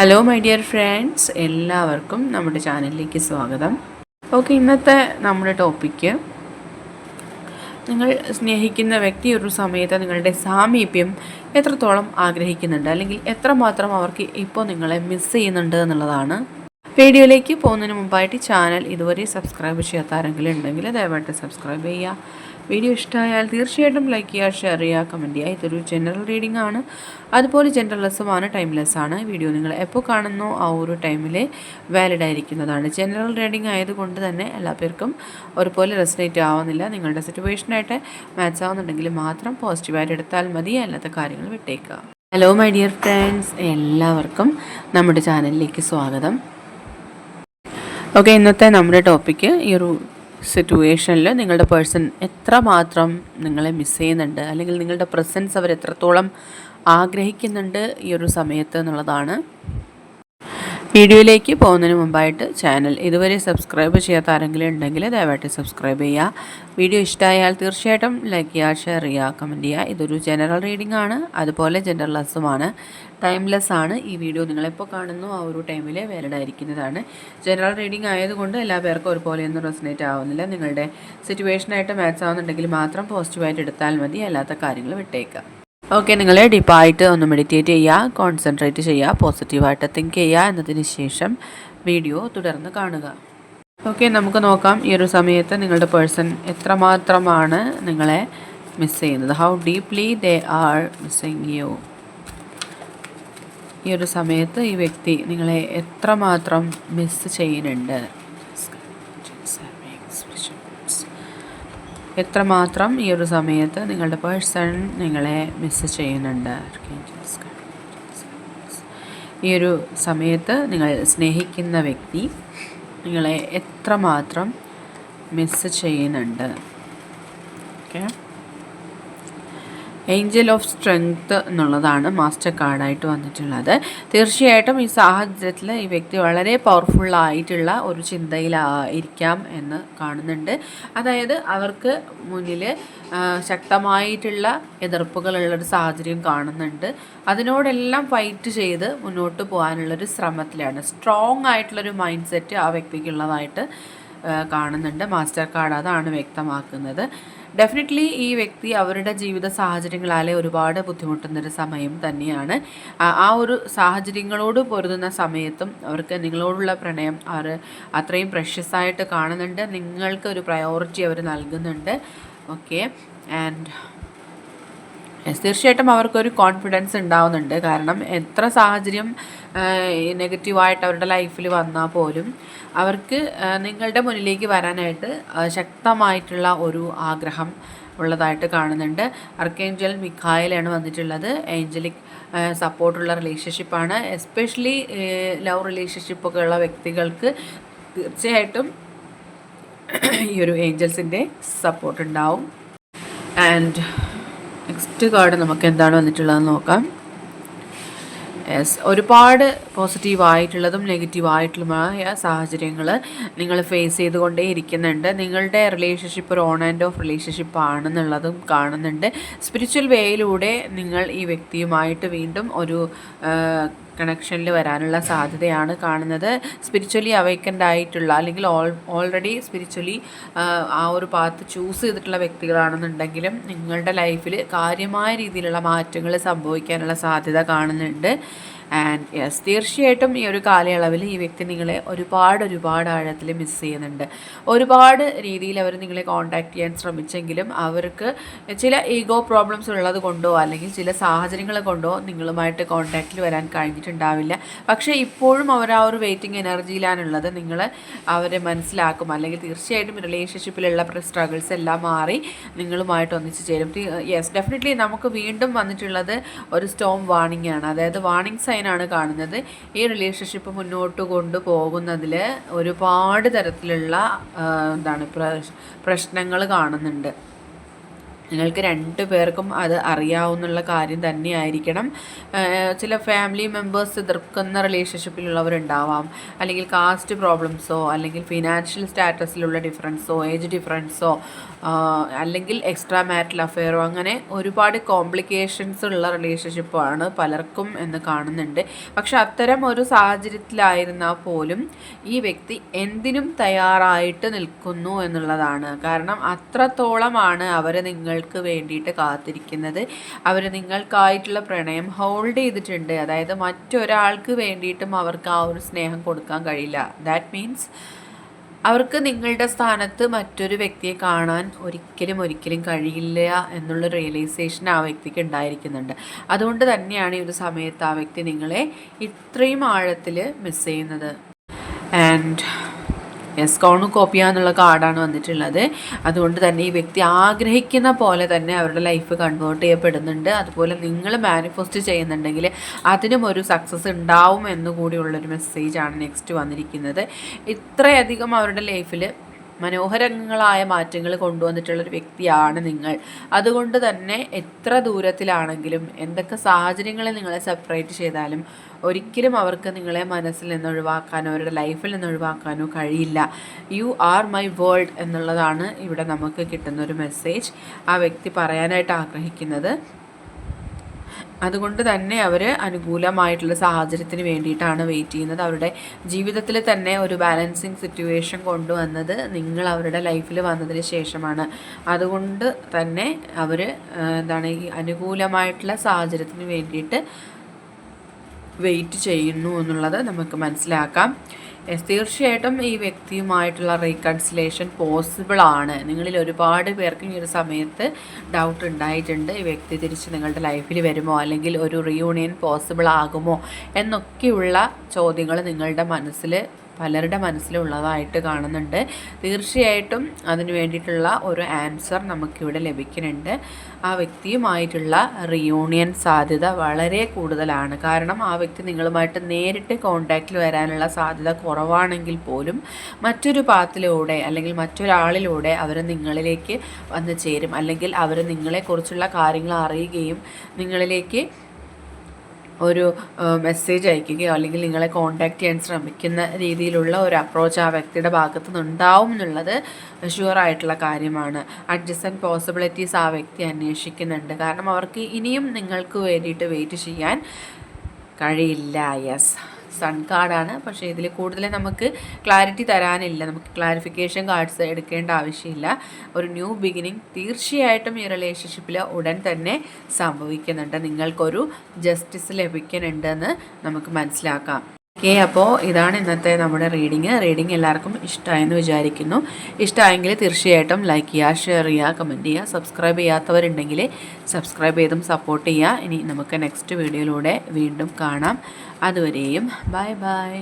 Hello my dear friends, എല്ലാവർക്കും നമ്മുടെ ചാനലിലേക്ക് സ്വാഗതം. ഓക്കെ, ഇന്നത്തെ നമ്മുടെ ടോപ്പിക്ക്, നിങ്ങൾ സ്നേഹിക്കുന്ന വ്യക്തി ഒരു സമയത്ത് നിങ്ങളുടെ സാമീപ്യം എത്രത്തോളം ആഗ്രഹിക്കുന്നുണ്ട്, അല്ലെങ്കിൽ എത്രമാത്രം അവർക്ക് ഇപ്പോൾ നിങ്ങളെ മിസ് ചെയ്യുന്നുണ്ട് എന്നുള്ളതാണ്. വീഡിയോയിലേക്ക് പോകുന്നതിന് മുമ്പായിട്ട് ചാനൽ ഇതുവരെ സബ്സ്ക്രൈബ് ചെയ്യാത്ത ആരെങ്കിലും ഉണ്ടെങ്കിൽ ദയവായിട്ട് സബ്സ്ക്രൈബ് ചെയ്യുക. വീഡിയോ ഇഷ്ടമായാൽ തീർച്ചയായിട്ടും ലൈക്ക് ചെയ്യുക, ഷെയർ ചെയ്യുക, കമൻറ്റ് ചെയ്യുക. ഇതൊരു ജനറൽ റീഡിംഗ് ആണ്, അതുപോലെ ജനറൽലെസ്സുമാണ്, ടൈംലെസ് ആണ്. വീഡിയോ നിങ്ങൾ എപ്പോൾ കാണുന്നോ ആ ഒരു ടൈമിൽ വാലിഡ് ആയിരിക്കുന്നതാണ്. ജനറൽ റീഡിംഗ് ആയതുകൊണ്ട് തന്നെ എല്ലാ പേർക്കും ഒരുപോലെ റെസനേറ്റ് ആവുന്നില്ല. നിങ്ങളുടെ സിറ്റുവേഷനായിട്ട് മാച്ച് ആവുന്നുണ്ടെങ്കിൽ മാത്രം പോസിറ്റീവായിട്ട് എടുത്താൽ മതി, അല്ലാത്ത കാര്യങ്ങൾ വിട്ടേക്കുക. ഹലോ മൈ ഡിയർ ഫ്രണ്ട്സ്, എല്ലാവർക്കും നമ്മുടെ ചാനലിലേക്ക് സ്വാഗതം. ഓക്കെ, ഇന്നത്തെ നമ്മുടെ ടോപ്പിക്ക്, ഈ ഒരു സിറ്റുവേഷനിൽ നിങ്ങളുടെ പേഴ്സൺ എത്രമാത്രം നിങ്ങളെ മിസ് ചെയ്യുന്നുണ്ട്, അല്ലെങ്കിൽ നിങ്ങളുടെ പ്രസൻസ് അവർ എത്രത്തോളം ആഗ്രഹിക്കുന്നുണ്ട് ഈ ഒരു സമയത്ത് എന്നുള്ളതാണ്. വീഡിയോയിലേക്ക് പോകുന്നതിന് മുമ്പായിട്ട് ചാനൽ ഇതുവരെ സബ്സ്ക്രൈബ് ചെയ്യാത്ത ആരെങ്കിലും ഉണ്ടെങ്കിൽ ദയവായിട്ട് സബ്സ്ക്രൈബ് ചെയ്യുക. വീഡിയോ ഇഷ്ടമായാൽ തീർച്ചയായിട്ടും ലൈക്ക് ചെയ്യുക, ഷെയർ ചെയ്യുക, കമൻറ്റ് ചെയ്യുക. ഇതൊരു ജനറൽ റീഡിംഗ് ആണ്, അതുപോലെ ജനറൽലെസ്സുമാണ്, ടൈംലെസ് ആണ്. ഈ വീഡിയോ നിങ്ങളെപ്പോൾ കാണുന്നു ആ ഒരു ടൈമിൽ വാലിഡ് ആയിരിക്കുന്നതാണ്. ജനറൽ റീഡിംഗ് ആയതുകൊണ്ട് എല്ലാ പേർക്കും ഒരുപോലെയൊന്നും റെസനേറ്റ് ആവുന്നില്ല. നിങ്ങളുടെ സിറ്റുവേഷനായിട്ട് മാച്ച് ആവുന്നുണ്ടെങ്കിൽ മാത്രം പോസിറ്റീവായിട്ട് എടുത്താൽ മതി, അല്ലാത്ത കാര്യങ്ങൾ വിട്ടേക്കുക. ഓക്കെ, നിങ്ങൾ ഡീപ്പായിട്ട് ഒന്ന് മെഡിറ്റേറ്റ് ചെയ്യുക, കോൺസെൻട്രേറ്റ് ചെയ്യുക, പോസിറ്റീവായിട്ട് തിങ്ക് ചെയ്യുക. എന്നതിന് ശേഷം വീഡിയോ തുടർന്ന് കാണുക. ഓക്കെ, നമുക്ക് നോക്കാം ഈ ഒരു സമയത്ത് നിങ്ങളുടെ പേഴ്സൺ എത്രമാത്രമാണ് നിങ്ങളെ മിസ് ചെയ്യുന്നത്. How deeply they are missing U. ഈ ഒരു സമയത്ത് ഈ വ്യക്തി നിങ്ങളെ എത്രമാത്രം മിസ് ചെയ്യുന്നുണ്ട്, എത്രമാത്രം ഈ ഒരു സമയത്ത് നിങ്ങളുടെ പേഴ്സൺ നിങ്ങളെ മിസ് ചെയ്യുന്നുണ്ട്. ഈ ഒരു സമയത്ത് നിങ്ങൾ സ്നേഹിക്കുന്ന വ്യക്തി നിങ്ങളെ എത്രമാത്രം മിസ് ചെയ്യുന്നുണ്ട്. ഓക്കെ, ഏഞ്ചൽ ഓഫ് സ്ട്രെങ്ത് എന്നുള്ളതാണ് മാസ്റ്റർ കാർഡായിട്ട് വന്നിട്ടുള്ളത്. തീർച്ചയായിട്ടും ഈ സാഹചര്യത്തിൽ ഈ വ്യക്തി വളരെ പവർഫുള്ളായിട്ടുള്ള ഒരു ചിന്തയിലായിരിക്കാം എന്ന് കാണുന്നുണ്ട്. അതായത് അവർക്ക് മുന്നിൽ ശക്തമായിട്ടുള്ള എതിർപ്പുകളുള്ളൊരു സാഹചര്യം കാണുന്നുണ്ട്. അതിനോടെല്ലാം ഫൈറ്റ് ചെയ്ത് മുന്നോട്ട് പോകാനുള്ളൊരു ശ്രമത്തിലാണ്. സ്ട്രോങ് ആയിട്ടുള്ളൊരു മൈൻഡ് സെറ്റ് ആ വ്യക്തിക്കുള്ളതായിട്ട് കാണുന്നുണ്ട്. മാസ്റ്റർ കാർഡ് അതാണ് വ്യക്തമാക്കുന്നത്. ഡെഫിനറ്റ്ലി ഈ വ്യക്തി അവരുടെ ജീവിത സാഹചര്യങ്ങളാലെ ഒരുപാട് ബുദ്ധിമുട്ടുന്നൊരു സമയം തന്നെയാണ്. ആ ഒരു സാഹചര്യങ്ങളോട് പൊരുതുന്ന സമയത്തും അവർക്ക് നിങ്ങളോടുള്ള പ്രണയം അവർ അത്രയും പ്രഷ്യസായിട്ട് കാണുന്നുണ്ട്. നിങ്ങൾക്ക് ഒരു പ്രയോറിറ്റി അവർ നൽകുന്നുണ്ട്. ഓക്കെ, ആൻഡ് തീർച്ചയായിട്ടും അവർക്കൊരു കോൺഫിഡൻസ് ഉണ്ടാവുന്നുണ്ട്. കാരണം എത്ര സാഹചര്യം നെഗറ്റീവായിട്ട് അവരുടെ ലൈഫിൽ വന്നാൽ പോലും അവർക്ക് നിങ്ങളുടെ മുന്നിലേക്ക് വരാനായിട്ട് ശക്തമായിട്ടുള്ള ഒരു ആഗ്രഹം ഉള്ളതായിട്ട് കാണുന്നുണ്ട്. ആർക്കേഞ്ചൽ മിഖായേലാണ് വന്നിട്ടുള്ളത്. ഏഞ്ചലിക് സപ്പോർട്ടുള്ള റിലേഷൻഷിപ്പാണ്. എസ്പെഷ്യലി ലവ് റിലേഷൻഷിപ്പൊക്കെ ഉള്ള വ്യക്തികൾക്ക് തീർച്ചയായിട്ടും ഈ ഒരു ഏഞ്ചൽസിൻ്റെ സപ്പോർട്ട് ഉണ്ടാവും. ആൻഡ് നെക്സ്റ്റ് കാർഡ് നമുക്ക് എന്താണ് വന്നിട്ടുള്ളതെന്ന് നോക്കാം. ഒരുപാട് പോസിറ്റീവായിട്ടുള്ളതും നെഗറ്റീവായിട്ടുള്ളതുമായ സാഹചര്യങ്ങൾ നിങ്ങൾ ഫേസ് ചെയ്തുകൊണ്ടേ ഇരിക്കുന്നുണ്ട്. നിങ്ങളുടെ റിലേഷൻഷിപ്പ് ഒരു ഓൺ ആൻഡ് ഓഫ് റിലേഷൻഷിപ്പ് ആണെന്നുള്ളതും കാണുന്നുണ്ട്. സ്പിരിച്വൽ വേയിലൂടെ നിങ്ങൾ ഈ വ്യക്തിയുമായിട്ട് വീണ്ടും ഒരു കണക്ഷനിൽ വരാനുള്ള സാധ്യതയാണ് കാണുന്നത്. സ്പിരിച്വലി അവൈക്കൻഡ് ആയിട്ടുള്ള, അല്ലെങ്കിൽ ഓൾറെഡി സ്പിരിച്വലി ആ ഒരു പാത്ത് ചൂസ് ചെയ്തിട്ടുള്ള വ്യക്തികളാണെന്നുണ്ടെങ്കിലും നിങ്ങളുടെ ലൈഫിൽ കാര്യമായ രീതിയിലുള്ള മാറ്റങ്ങൾ സംഭവിക്കാനുള്ള സാധ്യത കാണുന്നുണ്ട്. ആൻഡ് യെസ്, തീർച്ചയായിട്ടും ഈ ഒരു കാലയളവിൽ ഈ വ്യക്തി നിങ്ങളെ ഒരുപാട് ആഴത്തിൽ മിസ് ചെയ്യുന്നുണ്ട്. ഒരുപാട് രീതിയിൽ അവർ നിങ്ങളെ കോൺടാക്റ്റ് ചെയ്യാൻ ശ്രമിച്ചെങ്കിലും അവർക്ക് ചില ഈഗോ പ്രോബ്ലംസ് ഉള്ളത് കൊണ്ടോ അല്ലെങ്കിൽ ചില സാഹചര്യങ്ങൾ കൊണ്ടോ നിങ്ങളുമായിട്ട് കോൺടാക്റ്റിൽ വരാൻ കഴിഞ്ഞിട്ടുണ്ടാവില്ല. പക്ഷേ ഇപ്പോഴും അവർ ആ ഒരു വെയിറ്റിംഗ് എനർജിയിലാണുള്ളത്. നിങ്ങൾ അവരെ മനസ്സിലാക്കും, അല്ലെങ്കിൽ തീർച്ചയായിട്ടും റിലേഷൻഷിപ്പിലുള്ള സ്ട്രഗിൾസ് എല്ലാം മാറി നിങ്ങളുമായിട്ട് ഒന്നിച്ച് ചേരും. യെസ്, ഡെഫിനറ്റ്ലി നമുക്ക് വീണ്ടും വന്നിട്ടുള്ളത് ഒരു സ്റ്റോം വാർണിംഗ് ആണ്. അതായത് വാർണിംഗ് സൈനാണ് കാണുന്നത്. ഈ റിലേഷൻഷിപ്പ് മുന്നോട്ട് കൊണ്ടുപോകുന്നതിൽ ഒരുപാട് തരത്തിലുള്ള പ്രശ്നങ്ങൾ കാണുന്നുണ്ട്. നിങ്ങൾക്ക് രണ്ടു പേർക്കും അത് അറിയാവുന്നുള്ള കാര്യം തന്നെയായിരിക്കണം. ചില ഫാമിലി മെമ്പേഴ്സ് എതിർക്കുന്ന റിലേഷൻഷിപ്പിലുള്ളവരുണ്ടാവാം, അല്ലെങ്കിൽ കാസ്റ്റ് പ്രോബ്ലംസോ, അല്ലെങ്കിൽ ഫിനാൻഷ്യൽ സ്റ്റാറ്റസിലുള്ള ഡിഫറൻസോ, ഏജ് ഡിഫറൻസോ, അല്ലെങ്കിൽ എക്സ്ട്രാ മാരിറ്റൽ അഫെയറോ, അങ്ങനെ ഒരുപാട് കോംപ്ലിക്കേഷൻസ് ഉള്ള റിലേഷൻഷിപ്പാണ് പലർക്കും എന്ന് കാണുന്നുണ്ട്. പക്ഷെ അത്തരം ഒരു സാഹചര്യത്തിലായിരുന്നാൽ പോലും ഈ വ്യക്തി എന്തിനും തയ്യാറായിട്ട് നിൽക്കുന്നു എന്നുള്ളതാണ്. കാരണം അത്രത്തോളമാണ് അവർ നിങ്ങൾക്ക് വേണ്ടിയിട്ട് കാത്തിരിക്കുന്നത്. അവർ നിങ്ങൾക്കായിട്ടുള്ള പ്രണയം ഹോൾഡ് ചെയ്തിട്ടുണ്ട്. അതായത് മറ്റൊരാൾക്ക് വേണ്ടിയിട്ടും അവർക്ക് ആ ഒരു സ്നേഹം കൊടുക്കാൻ കഴിയില്ല. ദാറ്റ് മീൻസ് അവർക്ക് നിങ്ങളുടെ സ്ഥാനത്ത് മറ്റൊരു വ്യക്തിയെ കാണാൻ ഒരിക്കലും കഴിയില്ല എന്നുള്ള റിയലൈസേഷൻ ആ വ്യക്തിക്ക് ഉണ്ടായിരിക്കുന്നുണ്ട്. അതുകൊണ്ട് തന്നെയാണ് ഈ ഒരു സമയത്ത് ആ വ്യക്തി നിങ്ങളെ ഇത്രയും ആഴത്തിൽ മിസ് ചെയ്യുന്നത്. ആൻഡ് യെസ്, കോർണുകോപ്പിയ എന്നുള്ള കാർഡാണ് വന്നിട്ടുള്ളത്. അതുകൊണ്ട് തന്നെ ഈ വ്യക്തി ആഗ്രഹിക്കുന്ന പോലെ തന്നെ അവരുടെ ലൈഫ് കൺവേർട്ട് ചെയ്യപ്പെടുന്നുണ്ട്. അതുപോലെ നിങ്ങൾ മാനിഫെസ്റ്റ് ചെയ്യുന്നുണ്ടെങ്കിൽ അതിനും ഒരു സക്സസ് ഉണ്ടാവും എന്നുകൂടിയുള്ളൊരു മെസ്സേജാണ് നെക്സ്റ്റ് വന്നിരിക്കുന്നത്. ഇത്രയധികം അവരുടെ ലൈഫിൽ മനോഹരങ്ങളായ മാറ്റങ്ങൾ കൊണ്ടുവന്നിട്ടുള്ളൊരു വ്യക്തിയാണ് നിങ്ങൾ. അതുകൊണ്ട് തന്നെ എത്ര ദൂരത്തിലാണെങ്കിലും എന്തൊക്കെ സാഹചര്യങ്ങളിൽ നിങ്ങളെ സെപ്പറേറ്റ് ചെയ്താലും ഒരിക്കലും അവർക്ക് നിങ്ങളെ മനസ്സിൽ നിന്ന് ഒഴിവാക്കാനോ അവരുടെ ലൈഫിൽ നിന്ന് ഒഴിവാക്കാനോ കഴിയില്ല. യു ആർ മൈ വേൾഡ് എന്നുള്ളതാണ് ഇവിടെ നമുക്ക് കിട്ടുന്നൊരു മെസ്സേജ് ആ വ്യക്തി പറയാനായിട്ട് ആഗ്രഹിക്കുന്നത്. അതുകൊണ്ട് തന്നെ അവർ അനുകൂലമായിട്ടുള്ള സാഹചര്യത്തിന് വേണ്ടിയിട്ടാണ് വെയിറ്റ് ചെയ്യുന്നത്. അവരുടെ ജീവിതത്തിൽ തന്നെ ഒരു ബാലൻസിങ് സിറ്റുവേഷൻ കൊണ്ടുവന്നത് നിങ്ങൾ അവരുടെ ലൈഫിൽ വന്നതിന് ശേഷമാണ്. അതുകൊണ്ട് തന്നെ അവർ ഈ അനുകൂലമായിട്ടുള്ള സാഹചര്യത്തിന് വേണ്ടിയിട്ട് വെയിറ്റ് ചെയ്യുന്നു എന്നുള്ളത് നമുക്ക് മനസ്സിലാക്കാം. തീർച്ചയായിട്ടും ഈ വ്യക്തിയുമായിട്ടുള്ള റീകൺസിലേഷൻ പോസിബിൾ ആണ്. നിങ്ങളിൽ ഒരുപാട് പേർക്ക് ഈ ഒരു സമയത്ത് ഡൗട്ട് ഉണ്ടായിട്ടുണ്ട്, ഈ വ്യക്തി തിരിച്ച് നിങ്ങളുടെ ലൈഫിൽ വരുമോ, അല്ലെങ്കിൽ ഒരു റീയൂണിയൻ പോസിബിൾ ആകുമോ എന്നൊക്കെയുള്ള ചോദ്യങ്ങൾ നിങ്ങളുടെ മനസ്സിൽ പലരുടെ മനസ്സിലുള്ളതായിട്ട് കാണുന്നുണ്ട്. തീർച്ചയായിട്ടും അതിന് വേണ്ടിയിട്ടുള്ള ഒരു ആൻസർ നമുക്കിവിടെ ലഭിക്കുന്നുണ്ട്. ആ വ്യക്തിയുമായിട്ടുള്ള റിയൂണിയൻ സാധ്യത വളരെ കൂടുതലാണ്. കാരണം ആ വ്യക്തി നിങ്ങളുമായിട്ട് നേരിട്ട് കോണ്ടാക്റ്റിൽ വരാനുള്ള സാധ്യത കുറവാണെങ്കിൽ പോലും മറ്റൊരു പാത്തിലൂടെ അല്ലെങ്കിൽ മറ്റൊരാളിലൂടെ അവർ നിങ്ങളിലേക്ക് വന്നു ചേരും. അല്ലെങ്കിൽ അവർ നിങ്ങളെക്കുറിച്ചുള്ള കാര്യങ്ങൾ അറിയുകയും നിങ്ങളിലേക്ക് ഒരു മെസ്സേജ് അയക്കുകയോ അല്ലെങ്കിൽ നിങ്ങളെ കോൺടാക്റ്റ് ചെയ്യാൻ ശ്രമിക്കുന്ന രീതിയിലുള്ള ഒരു അപ്രോച്ച് ആ വ്യക്തിയുടെ ഭാഗത്തു നിന്നുണ്ടാവും എന്നുള്ളത് ഷുവറായിട്ടുള്ള കാര്യമാണ്. അഡ്ജസ്റ്റൻറ്റ് പോസിബിലിറ്റീസ് ആ വ്യക്തി അന്വേഷിക്കുന്നുണ്ട്. കാരണം അവർക്ക് ഇനിയും നിങ്ങൾക്ക് വേണ്ടിയിട്ട് വെയിറ്റ് ചെയ്യാൻ കഴിയില്ല. യെസ്, സൺ കാർഡാണ്. പക്ഷേ ഇതിൽ കൂടുതൽ നമുക്ക് ക്ലാരിറ്റി തരാനില്ല. നമുക്ക് ക്ലാരിഫിക്കേഷൻ കാർഡ്സ് എടുക്കേണ്ട ആവശ്യമില്ല. ഒരു ന്യൂ ബിഗിനിങ് തീർച്ചയായിട്ടും ഈ റിലേഷൻഷിപ്പിൽ ഉടൻ തന്നെ സംഭവിക്കുന്നുണ്ട്. നിങ്ങൾക്കൊരു ജസ്റ്റിസ് ലഭിക്കുന്നുണ്ടെന്ന് നമുക്ക് മനസ്സിലാക്കാം. ഓക്കെ, അപ്പോൾ ഇതാണ് ഇന്നത്തെ നമ്മുടെ റീഡിങ് എല്ലാവർക്കും ഇഷ്ടമായെന്ന് വിചാരിക്കുന്നു. ഇഷ്ടമായെങ്കിൽ തീർച്ചയായിട്ടും ലൈക്ക് ചെയ്യുക, ഷെയർ ചെയ്യുക, കമൻറ്റ് ചെയ്യുക. സബ്സ്ക്രൈബ് ചെയ്യാത്തവരുണ്ടെങ്കിൽ സബ്സ്ക്രൈബ് ചെയ്തും സപ്പോർട്ട് ചെയ്യുക. ഇനി നമുക്ക് നെക്സ്റ്റ് വീഡിയോയിലൂടെ വീണ്ടും കാണാം. അതുവരെയും ബൈ ബൈ.